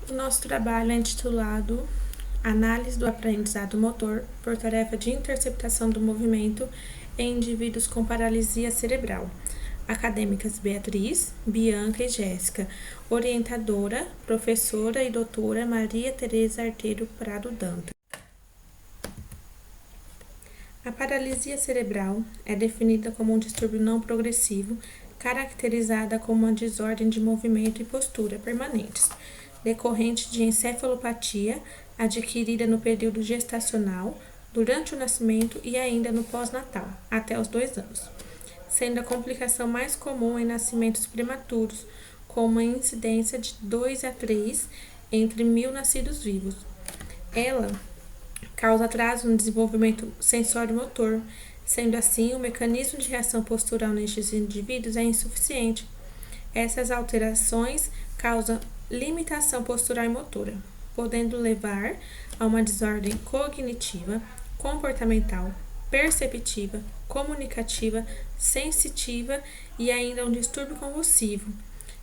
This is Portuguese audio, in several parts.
O nosso trabalho é intitulado Análise do aprendizado motor por tarefa de interceptação do movimento em indivíduos com paralisia cerebral. Acadêmicas Beatriz, Bianca e Jéssica. Orientadora, professora e doutora Maria Tereza Arteiro Prado Dantas. A paralisia cerebral é definida como um distúrbio não progressivo, caracterizada como uma desordem de movimento e postura permanentes, decorrente de encefalopatia adquirida no período gestacional, durante o nascimento e ainda no pós-natal, até os 2 anos, sendo a complicação mais comum em nascimentos prematuros, com uma incidência de 2 a 3 entre 1.000 nascidos vivos. Ela causa atraso no desenvolvimento sensório-motor, sendo assim, o mecanismo de reação postural nestes indivíduos é insuficiente. Essas alterações causam limitação postural e motora, podendo levar a uma desordem cognitiva, comportamental, perceptiva, comunicativa, sensitiva e ainda um distúrbio convulsivo.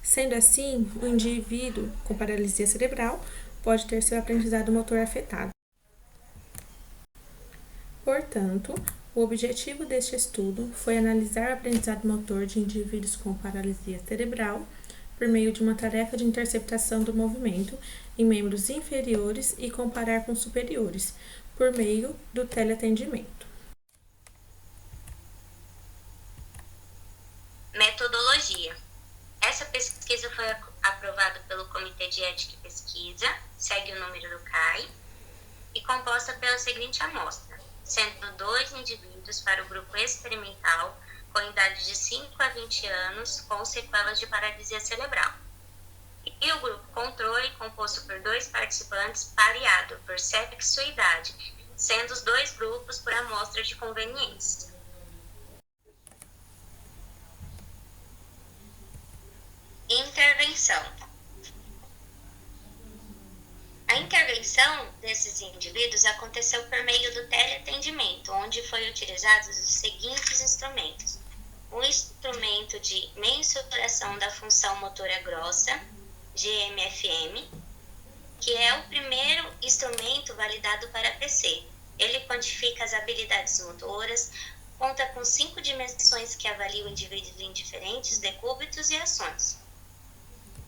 Sendo assim, o indivíduo com paralisia cerebral pode ter seu aprendizado motor afetado. Portanto, o objetivo deste estudo foi analisar o aprendizado motor de indivíduos com paralisia cerebral por meio de uma tarefa de interceptação do movimento em membros inferiores e comparar com superiores, por meio do teleatendimento. Metodologia. Essa pesquisa foi aprovada pelo Comitê de Ética e Pesquisa, segue o número do CAI, e composta pela seguinte amostra, sendo 2 indivíduos para o grupo experimental com idade de 5 a 20 anos com sequelas de paralisia cerebral. E o grupo controle, composto por 2 participantes, pareado por sexo e idade, sendo os 2 grupos por amostra de conveniência. Intervenção. A intervenção desses indivíduos aconteceu por meio do teleatendimento, onde foi utilizados os seguintes instrumentos. O instrumento de mensuração da função motora grossa, GMFM, que é o primeiro instrumento validado para PC. Ele quantifica as habilidades motoras, conta com 5 dimensões que avaliam indivíduos em diferentes decúbitos e ações,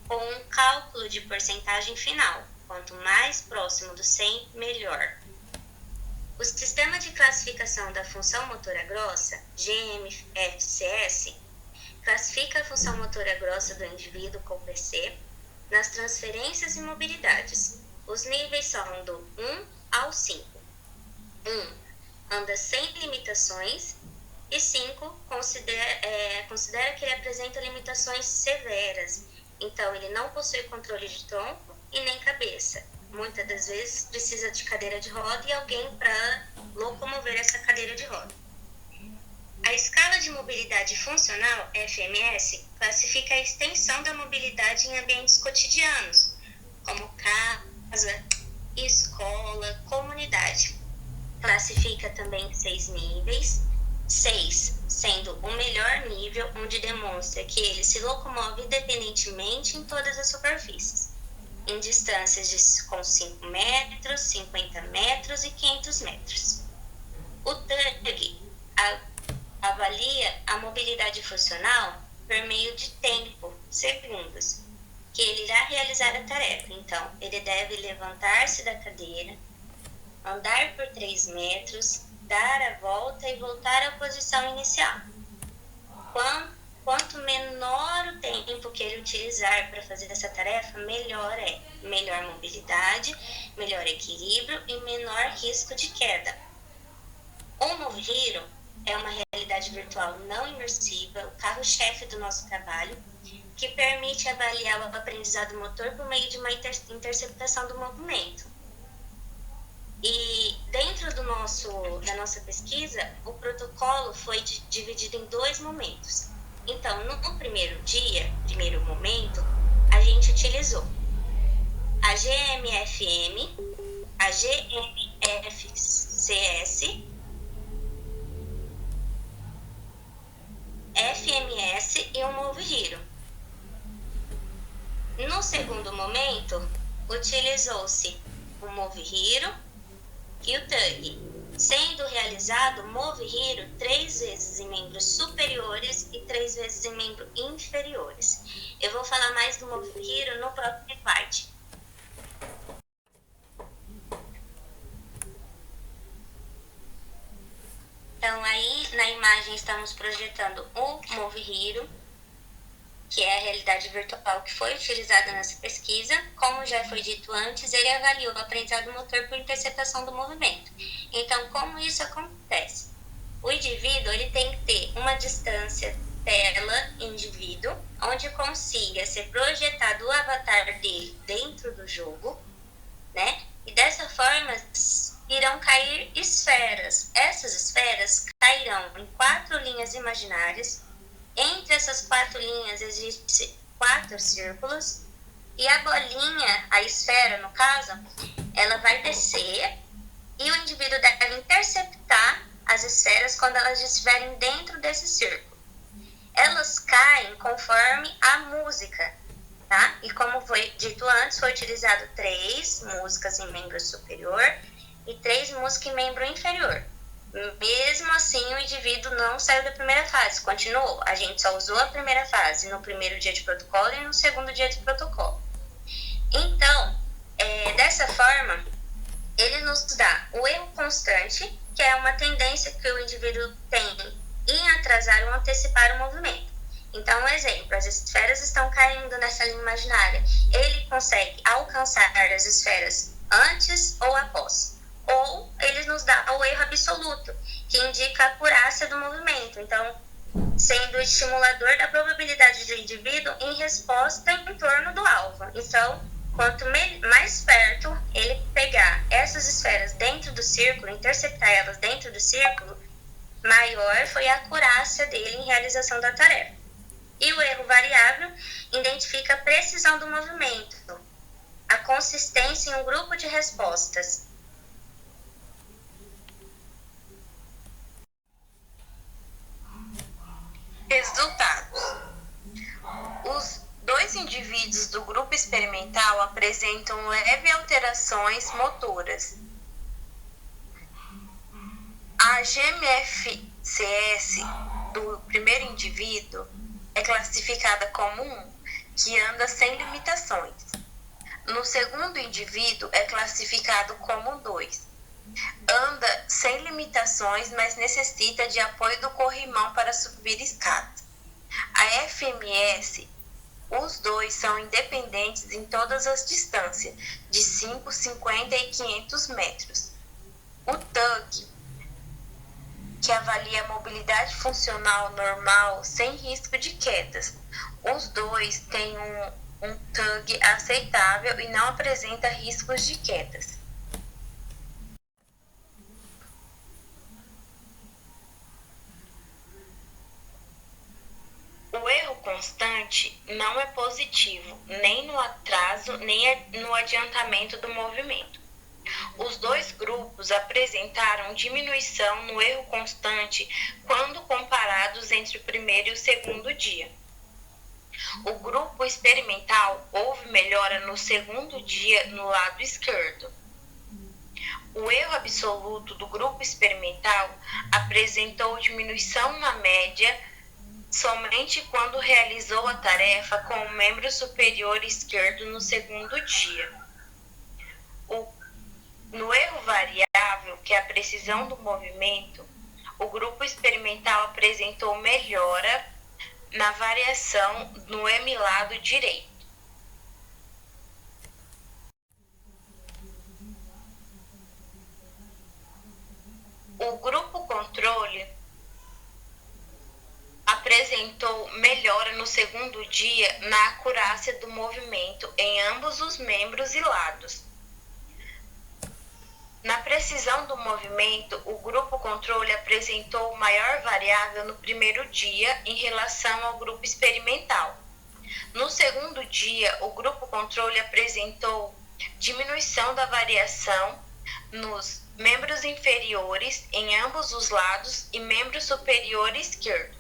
com um cálculo de porcentagem final. Quanto mais próximo do 100, melhor. O sistema de classificação da função motora grossa, GMFCS, classifica a função motora grossa do indivíduo com PC nas transferências e mobilidades. Os níveis são do 1 ao 5. 1. Anda sem limitações e 5. Considera que ele apresenta limitações severas. Então, ele não possui controle de tronco e nem cabeça. Muitas das vezes precisa de cadeira de roda e alguém para locomover essa cadeira de roda. A escala de mobilidade funcional, FMS, classifica a extensão da mobilidade em ambientes cotidianos, como casa, escola, comunidade. Classifica também 6 níveis, 6 sendo o melhor nível, onde demonstra que ele se locomove independentemente em todas as superfícies, em distâncias com 5 metros, 50 metros e 500 metros. O TUG avalia a mobilidade funcional por meio de tempo, segundos, que ele irá realizar a tarefa. Então, ele deve levantar-se da cadeira, andar por 3 metros, dar a volta e voltar à posição inicial. Quanto menor o tempo que ele utilizar para fazer essa tarefa, melhor é. Melhor mobilidade, melhor equilíbrio e menor risco de queda. O Move Hero é uma realidade virtual não imersiva, o carro-chefe do nosso trabalho, que permite avaliar o aprendizado motor por meio de uma interceptação do movimento. E dentro da nossa pesquisa, o protocolo foi dividido em 2 momentos. Então, no primeiro momento, a gente utilizou a GMFM, a GMFCS, FMS e o Move Hero. No segundo momento, utilizou-se o Move Hero e o Tug, sendo realizado o Move Hero 3 vezes em membros superiores e 3 vezes em membros inferiores. Eu vou falar mais do Move Hero no próximo slide. Então aí na imagem estamos projetando o Move Hero, que é a realidade virtual que foi utilizada nessa pesquisa. Como já foi dito antes, ele avaliou o aprendizado motor por interceptação do movimento. Então, como isso acontece? O indivíduo ele tem que ter uma distância tela-indivíduo, onde consiga ser projetado o avatar dele dentro do jogo, né? E dessa forma irão cair esferas. Essas esferas cairão em 4 linhas imaginárias. Entre essas 4 linhas existem 4 círculos e a bolinha, a esfera no caso, ela vai descer e o indivíduo deve interceptar as esferas quando elas estiverem dentro desse círculo. Elas caem conforme a música, tá? E como foi dito antes, foi utilizado 3 músicas em membro superior e 3 músicas em membro inferior. Mesmo assim, o indivíduo não saiu da primeira fase, continuou. A gente só usou a primeira fase no primeiro dia de protocolo e no segundo dia de protocolo. Então, dessa forma, ele nos dá o erro constante, que é uma tendência que o indivíduo tem em atrasar ou antecipar o movimento. Então, um exemplo, as esferas estão caindo nessa linha imaginária. Ele consegue alcançar as esferas antes ou após. Ou ele nos dá o erro absoluto, que indica a acurácia do movimento. Então, sendo o estimulador da probabilidade do indivíduo em resposta em torno do alvo. Então, quanto mais perto ele pegar essas esferas dentro do círculo, interceptar elas dentro do círculo, maior foi a acurácia dele em realização da tarefa. E o erro variável identifica a precisão do movimento, a consistência em um grupo de respostas. Resultados. Os 2 indivíduos do grupo experimental apresentam leves alterações motoras. A GMFCS do primeiro indivíduo é classificada como 1, que anda sem limitações. No segundo indivíduo é classificado como 2. Anda sem limitações, mas necessita de apoio do corrimão para subir escadas. A FMS, os 2 são independentes em todas as distâncias, de 5, 50 e 500 metros. O TUG, que avalia a mobilidade funcional normal sem risco de quedas. Os 2 têm um TUG aceitável e não apresenta riscos de quedas. O erro constante não é positivo, nem no atraso, nem no adiantamento do movimento. Os 2 grupos apresentaram diminuição no erro constante quando comparados entre o primeiro e o segundo dia. O grupo experimental houve melhora no segundo dia no lado esquerdo. O erro absoluto do grupo experimental apresentou diminuição na média somente quando realizou a tarefa com o membro superior esquerdo no segundo dia. No erro variável, que é a precisão do movimento, o grupo experimental apresentou melhora na variação no M-lado direito. O grupo controle apresentou melhora no segundo dia na acurácia do movimento em ambos os membros e lados. Na precisão do movimento, o grupo controle apresentou maior variável no primeiro dia em relação ao grupo experimental. No segundo dia, o grupo controle apresentou diminuição da variação nos membros inferiores em ambos os lados e membro superior esquerdo.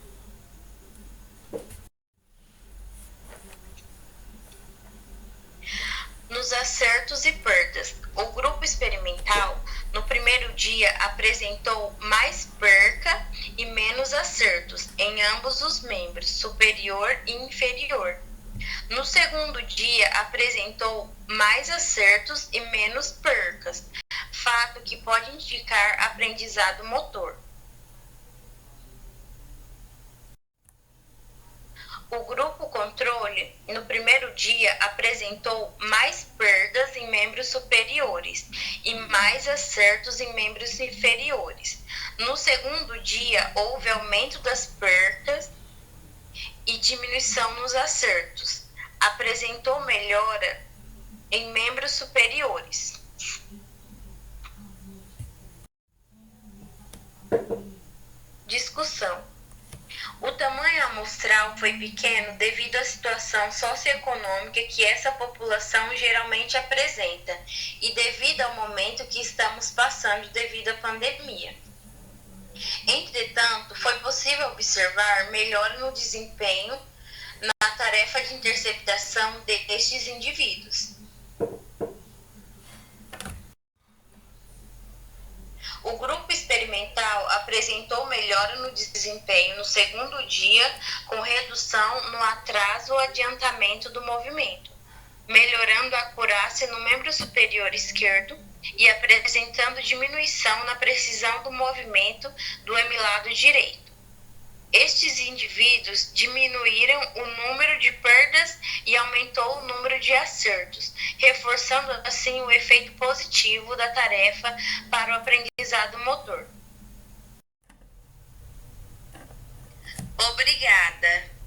Nos acertos acertos e perdas. O grupo experimental, no primeiro dia, apresentou mais perca e menos acertos em ambos os membros, superior e inferior. No segundo dia, apresentou mais acertos e menos percas, fato que pode indicar aprendizado motor. O grupo controle, no primeiro dia, apresentou mais perdas em membros superiores e mais acertos em membros inferiores. No segundo dia, houve aumento das perdas e diminuição nos acertos. Apresentou melhora em membros superiores. Discussão. O tamanho amostral foi pequeno devido à situação socioeconômica que essa população geralmente apresenta e devido ao momento que estamos passando devido à pandemia. Entretanto, foi possível observar melhora no desempenho na tarefa de interceptação destes indivíduos. O grupo experimental apresentou melhora no desempenho no segundo dia, com redução no atraso ou adiantamento do movimento, melhorando a acurácia no membro superior esquerdo e apresentando diminuição na precisão do movimento do hemilado direito. Estes indivíduos diminuíram o número de perdas e aumentou o número de acertos, reforçando assim o efeito positivo da tarefa para o aprendizado motor. Obrigada!